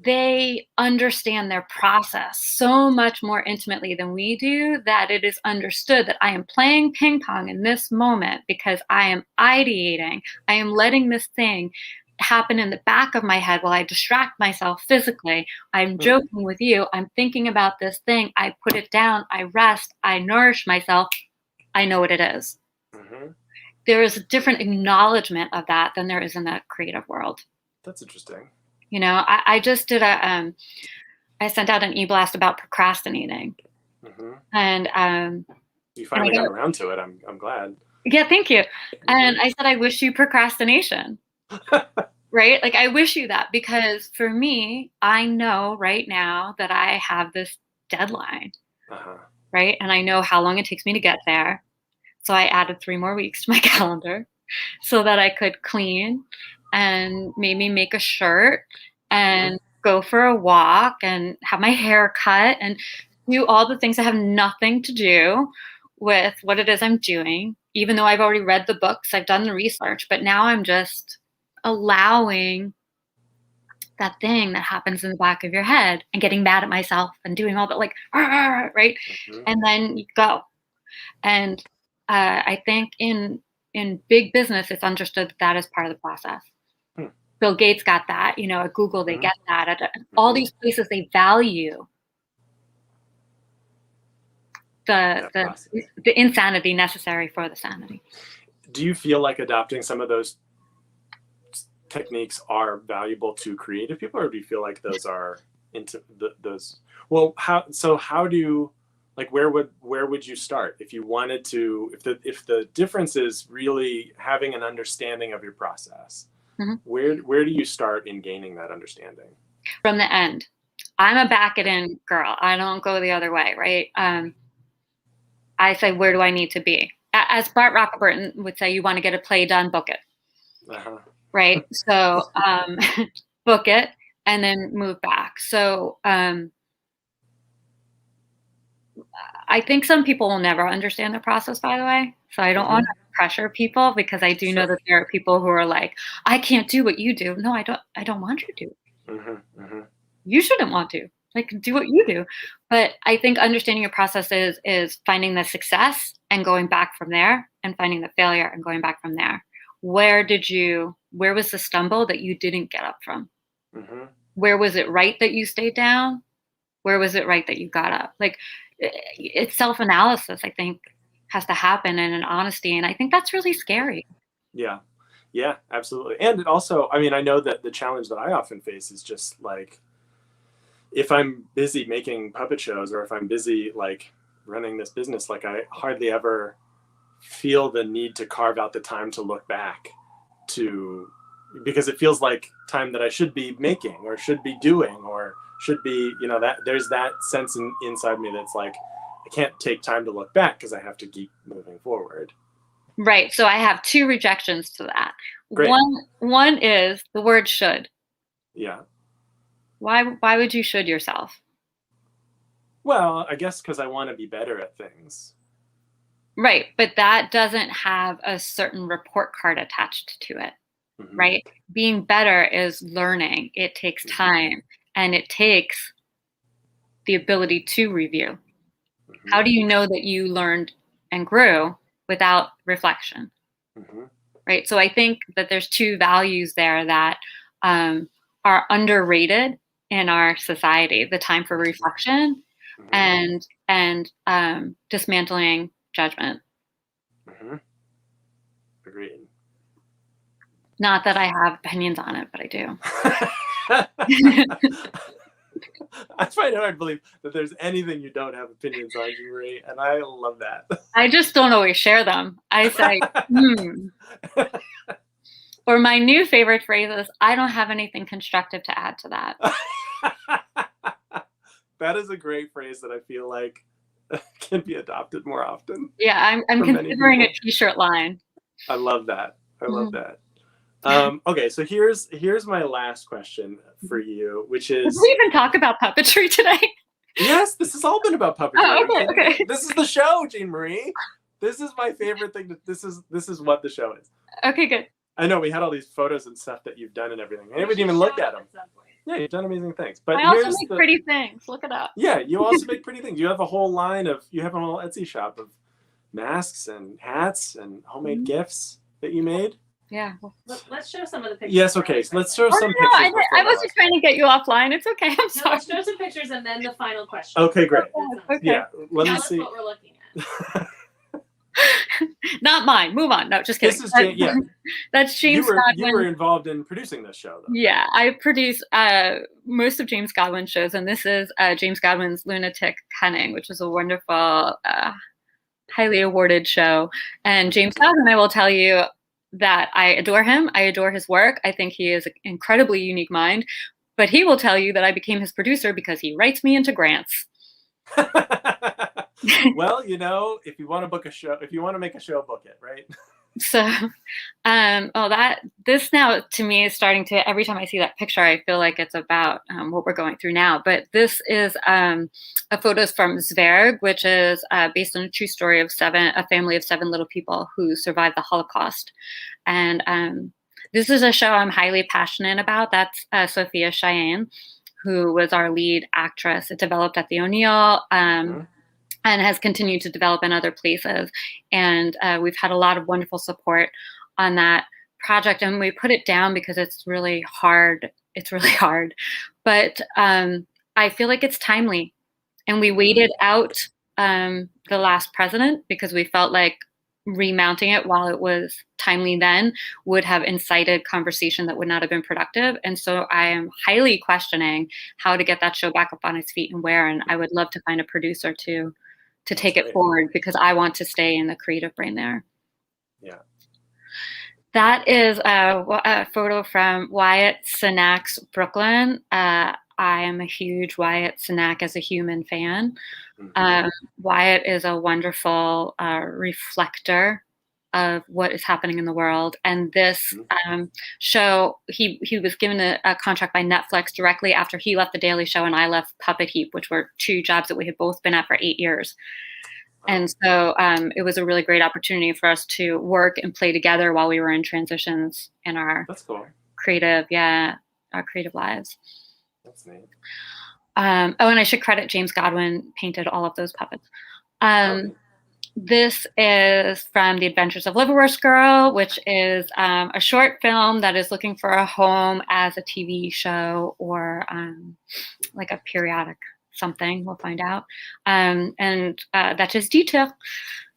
they understand their process so much more intimately than we do, that it is understood that I am playing ping pong in this moment because I am ideating. I am letting this thing happen in the back of my head while I distract myself physically. I'm joking with you. I'm thinking about this thing. I put it down. I rest. I nourish myself. I know what it is. Mm-hmm. There is a different acknowledgement of that than there is in the creative world. That's interesting. I just did I sent out an e-blast about procrastinating. Mm-hmm. And you finally got around to it. I'm glad. Yeah, thank you. Mm-hmm. And I said, I wish you procrastination. Right? I wish you that, because for me, I know right now that I have this deadline. right? And I know how long it takes me to get there. So I added 3 more weeks to my calendar so that I could clean and maybe make a shirt and go for a walk and have my hair cut and do all the things that have nothing to do with what it is I'm doing, even though I've already read the books, I've done the research, but now I'm just allowing that thing that happens in the back of your head and getting mad at myself and doing all that, like, right? And then you go. And I think in big business, it's understood that is part of the process. Bill Gates got that, you know, at Google, they get that. At all these places, they value the insanity necessary for the sanity. Do you feel like adopting some of those techniques are valuable to creative people, or do you feel like those are into those? Well, how do you, like, where would you start if you wanted to, if the difference is really having an understanding of your process? Where do you start in gaining that understanding? From the end. I'm a back it in girl. I don't go the other way, right? I say, where do I need to be? As Bart Rockburton would say, you want to get a play done, book it. Right? So book it and then move back. So I think some people will never understand the process, by the way. So I don't want to pressure people, because I do know that there are people who are like, I can't do what you do. No, I don't want you to. You shouldn't want to. Like, do what you do. But I think understanding your process is finding the success and going back from there, and finding the failure and going back from there. Where was the stumble that you didn't get up from? Where was it right that you stayed down? Where was it right that you got up? Like, it's self-analysis, I think, has to happen, and an honesty. And I think that's really scary. Yeah, absolutely. And it also, I mean, I know that the challenge that I often face is just like, if I'm busy making puppet shows, or if I'm busy like running this business, like I hardly ever feel the need to carve out the time to look back because it feels like time that I should be making, or should be doing, or should be, you know, that there's that sense inside me that's like, I can't take time to look back because I have to keep moving forward. Right. So I have 2 rejections to that. Great. One is the word should. Yeah. Why would you should yourself? Well, I guess because I want to be better at things. Right. But that doesn't have a certain report card attached to it. Right. Being better is learning. It takes time, and it takes the ability to review. How do you know that you learned and grew without reflection? Right. So I think that there's 2 values there that are underrated in our society: the time for reflection and dismantling judgment. Agreed. Not that I have opinions on it, but I do. I find it hard to believe that there's anything you don't have opinions on, Marie, and I love that. I just don't always share them. I say, Or my new favorite phrase is, I don't have anything constructive to add to that. That is a great phrase that I feel like can be adopted more often. Yeah, I'm considering a t-shirt line. I love that. I love that. Okay, so here's my last question for you, which is... Did we even talk about puppetry today? Yes, this has all been about puppetry. Oh, okay. This is the show, Jean Marie. This is my favorite thing. This is what the show is. Okay, good. I know we had all these photos and stuff that you've done and everything. I haven't even looked at them. Yeah, you've done amazing things. But I also make pretty things. Look it up. Yeah, you also make pretty things. You have a whole Etsy shop of masks and hats and homemade gifts that you made. Yeah. Let's show some of the pictures. Yes, okay. So let's show some pictures. I wasn't trying to get you offline. It's okay. I'm sorry. Let's show some pictures and then the final question. Okay, great. Okay. Yeah, let me see. That's what we're looking at. Not mine. Move on. No, just kidding. This is That's James Godwin. You were involved in producing this show, though. Yeah, I produce most of James Godwin's shows, and this is James Godwin's Lunatic Cunning, which is a wonderful, highly awarded show. And James Godwin, I will tell you that I adore him. I adore his work. I think he is an incredibly unique mind. But he will tell you that I became his producer because he writes me into grants. Well, you know, if you want to book a show, if you want to make a show, book it, right? So, this now to me is starting to, every time I see that picture, I feel like it's about what we're going through now. But this is a photos from Zwerg, which is based on a true story of a family of 7 little people who survived the Holocaust. And this is a show I'm highly passionate about. That's Sophia Cheyenne, who was our lead actress. It developed at the O'Neill. And has continued to develop in other places. And we've had a lot of wonderful support on that project. And we put it down because it's really hard. It's really hard. But I feel like it's timely. And we waited out the last president because we felt like remounting it while it was timely then would have incited conversation that would not have been productive. And so I am highly questioning how to get that show back up on its feet and where. And I would love to find a producer to take it forward because I want to stay in the creative brain there. Yeah. That is a photo from Wyatt Cenac's Brooklyn. I am a huge Wyatt Cenac as a human fan. Wyatt is a wonderful reflector of what is happening in the world. And this show, he was given a contract by Netflix directly after he left The Daily Show and I left Puppet Heap, which were 2 jobs that we had both been at for 8 years. And so it was a really great opportunity for us to work and play together while we were in transitions in our creative lives. That's neat. And I should credit James Godwin painted all of those puppets. This is from The Adventures of Liverwurst Girl, which is a short film that is looking for a home as a TV show or like a periodic something. We'll find out. And that is Dieter,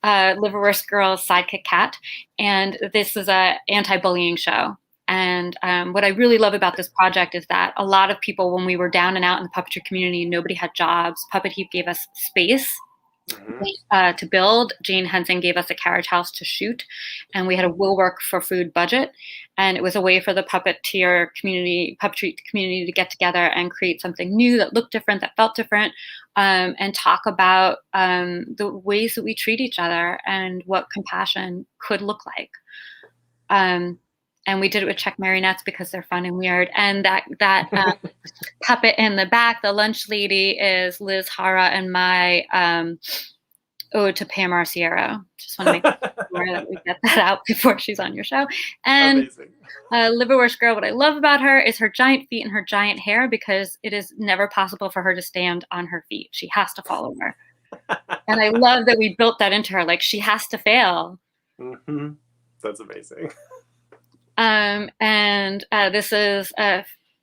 Liverwurst Girl's sidekick cat. And this is an anti-bullying show. And what I really love about this project is that a lot of people, when we were down and out in the puppetry community, nobody had jobs. Puppet Heap gave us space to build. Jane Henson gave us a carriage house to shoot, and we had a Will Work for Food budget. And it was a way for the puppetry community to get together and create something new that looked different, that felt different, and talk about the ways that we treat each other and what compassion could look like. And we did it with Czech marionettes because they're fun and weird. And that puppet in the back, the lunch lady, is Liz Hara and my ode to Pam Arciero. Just want to make sure that we get that out before she's on your show. And Liverwurst Girl, what I love about her is her giant feet and her giant hair, because it is never possible for her to stand on her feet. She has to fall over. And I love that we built that into her. Like, she has to fail. That's amazing. And this is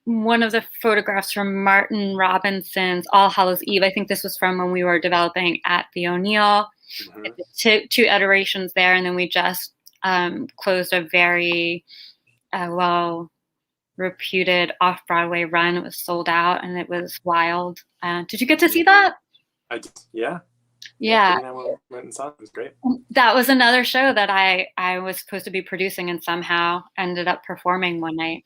one of the photographs from Martin Robinson's All Hallows Eve. I think this was from when we were developing at the O'Neill. Two iterations there, and then we just closed a very well-reputed off-Broadway run. It was sold out, and it was wild. Did you get to see that? Yeah. Yeah. I went and saw it. It was great. That was another show that I was supposed to be producing and somehow ended up performing one night.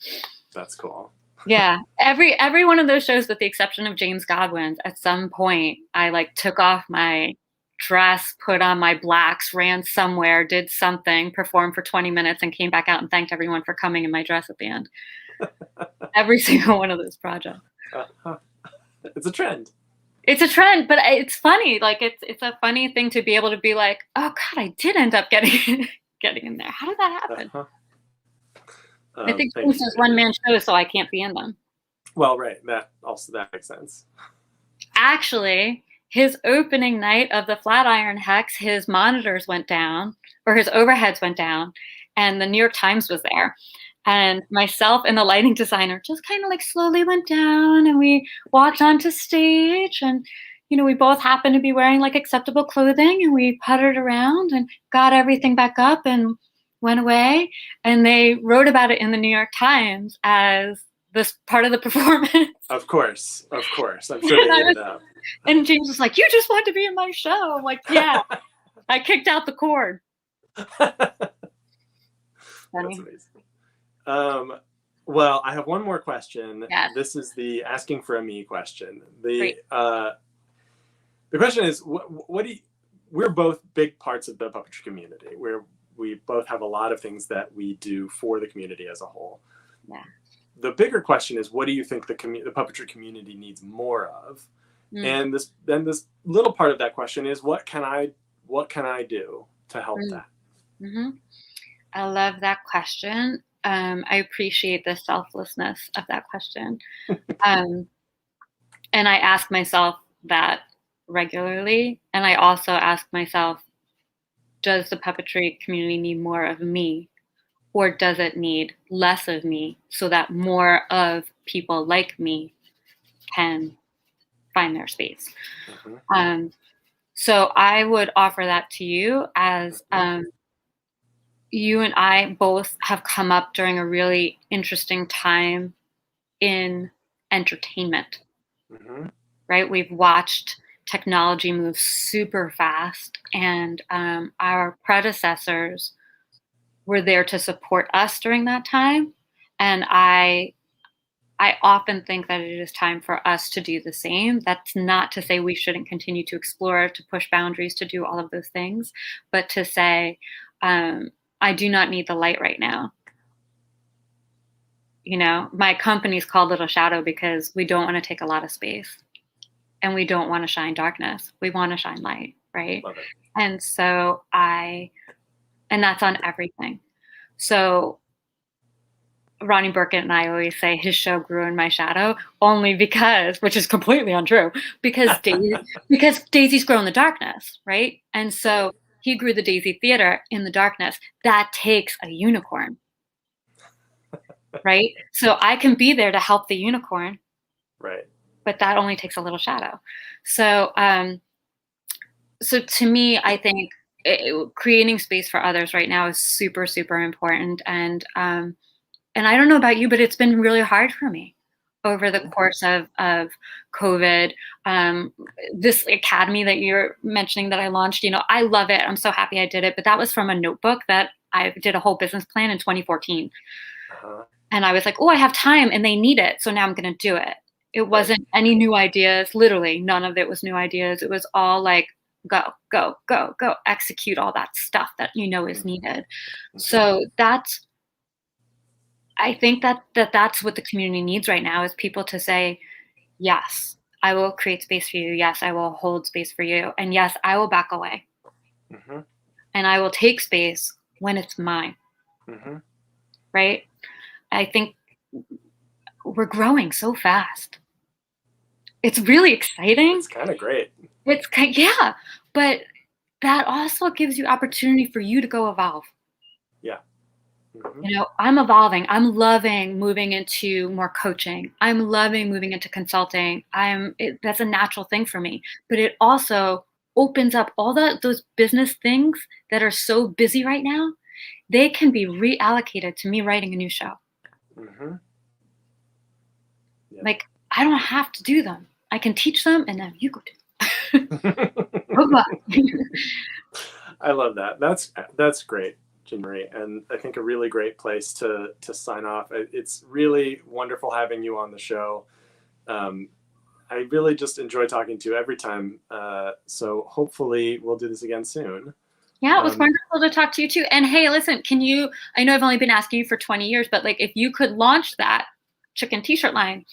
That's cool. Yeah. Every one of those shows, with the exception of James Godwin's, at some point I like took off my dress, put on my blacks, ran somewhere, did something, performed for 20 minutes, and came back out and thanked everyone for coming in my dress at the end. Every single one of those projects. It's a trend. It's a trend, but it's funny. Like, it's a funny thing to be able to be like, oh God, I did end up getting in there. How did that happen? I think this is one-man show, so I can't be in them. Well, right. That makes sense. Actually, his opening night of the Flatiron Hex, his monitors went down, or his overheads went down, and the New York Times was there. And myself and the lighting designer just kind of like slowly went down, and we walked onto stage, and, you know, we both happened to be wearing like acceptable clothing, and we puttered around and got everything back up and went away. And they wrote about it in the New York Times as this part of the performance. Of course. I'm sure they ate it up. And James was like, "You just want to be in my show." I'm like, yeah. I kicked out the cord. That's amazing. Well, I have one more question. Yes. This is the asking for a me question. the question is, what do you, we're both big parts of the puppetry community. We both have a lot of things that we do for the community as a whole. Yeah. The bigger question is, what do you think the puppetry community needs more of? And this little part of that question is, what can I do to help that? I love that question. I appreciate the selflessness of that question. And I ask myself that regularly. And I also ask myself, does the puppetry community need more of me? Or does it need less of me so that more of people like me can find their space? So I would offer that to you as you and I both have come up during a really interesting time in entertainment, right? We've watched technology move super fast, and our predecessors were there to support us during that time. And I often think that it is time for us to do the same. That's not to say we shouldn't continue to explore, to push boundaries, to do all of those things, but to say, I do not need the light right now. You know, my company's called Little Shadow because we don't want to take a lot of space and we don't want to shine darkness. We want to shine light, right? Love it. And so and that's on everything. So Ronnie Burkett and I always say his show grew in my shadow only because, which is completely untrue, because Daisy's grow in the darkness, right? And so he grew the Daisy Theater in the darkness. That takes a unicorn, right? So I can be there to help the unicorn, right? But that only takes a little shadow. So, so to me, I think creating space for others right now is super, super important. And I don't know about you, but it's been really hard for me over the course of COVID. This academy that you're mentioning that I launched, you know, I love it. I'm so happy I did it. But that was from a notebook that I did a whole business plan in 2014. And I was like, oh, I have time and they need it. So now I'm going to do it. It wasn't any new ideas. Literally, none of it was new ideas. It was all like, go, go, go, go, execute all that stuff that you know is needed. So I think that's what the community needs right now, is people to say, yes, I will create space for you. Yes, I will hold space for you. And yes, I will back away. And I will take space when it's mine. Right? I think we're growing so fast. It's really exciting. It's kind of great. Yeah, but that also gives you opportunity for you to go evolve. Yeah. You know, I'm evolving. I'm loving moving into more coaching. I'm loving moving into consulting. That's a natural thing for me. But it also opens up all those business things that are so busy right now. They can be reallocated to me writing a new show. Yeah. Like, I don't have to do them. I can teach them, and then you go do them. I love that. That's great, Jean Marie, and I think a really great place to sign off. It's really wonderful having you on the show. I really just enjoy talking to you every time. So hopefully we'll do this again soon. Yeah, it was wonderful to talk to you too. And hey, listen, I know I've only been asking you for 20 years, but like if you could launch that chicken t-shirt line,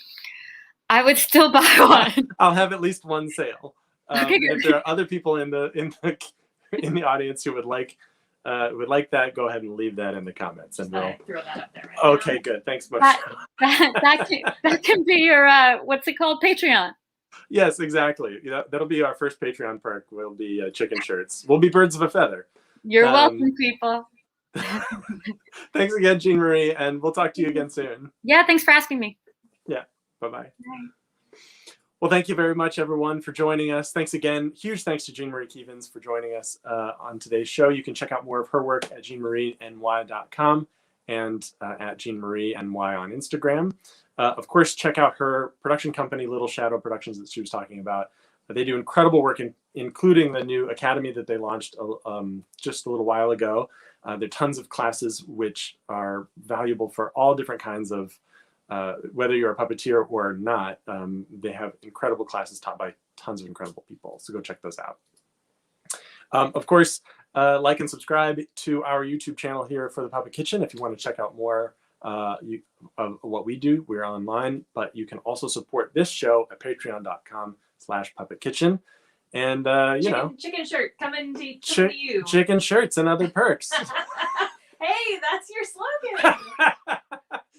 I would still buy one. I'll have at least one sale. Okay, if there are other people in the audience who would like that, go ahead and leave that in the comments, and we'll throw that up there. Okay, good. Thanks much. That can be your what's it called, Patreon. Yes, exactly. That'll be our first Patreon perk. Will be chicken shirts. We'll be birds of a feather. You're welcome, people. Thanks again, Jean Marie, and we'll talk to you again soon. Yeah, thanks for asking me. Yeah, bye-bye. Well, thank you very much, everyone, for joining us. Thanks again. Huge thanks to Jean Marie Keevins for joining us on today's show. You can check out more of her work at jeanmarieny.com and at Jean Marie NY on Instagram. Of course, check out her production company, Little Shadow Productions, that she was talking about. They do incredible work, including the new academy that they launched just a little while ago. There are tons of classes which are valuable for all different kinds of whether you're a puppeteer or not, they have incredible classes taught by tons of incredible people. So go check those out. Of course, like and subscribe to our YouTube channel here for the Puppet Kitchen if you want to check out more of what we do. We're online, but you can also support this show at patreon.com/puppetkitchen. And, chicken shirt coming to you. Chicken shirts and other perks. Hey, that's your slogan.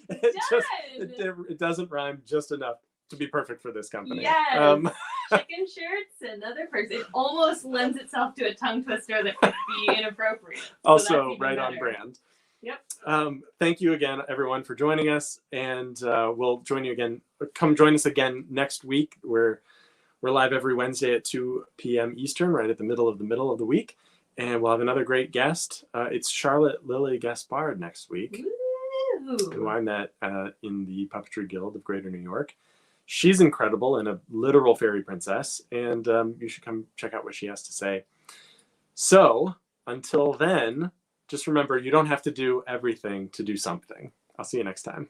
It doesn't rhyme just enough to be perfect for this company. Yes. Chicken shirts and other perks. It almost lends itself to a tongue twister that could be inappropriate. Also, right on brand. Yep. Thank you again, everyone, for joining us, and we'll join you again. Come join us again next week. We're live every Wednesday at 2 p.m. Eastern, right at the middle of the week, and we'll have another great guest. It's Charlotte Lily Gaspard next week, who I met in the Puppetry Guild of Greater New York. She's incredible and a literal fairy princess, and you should come check out what she has to say. So until then, just remember, you don't have to do everything to do something. I'll see you next time.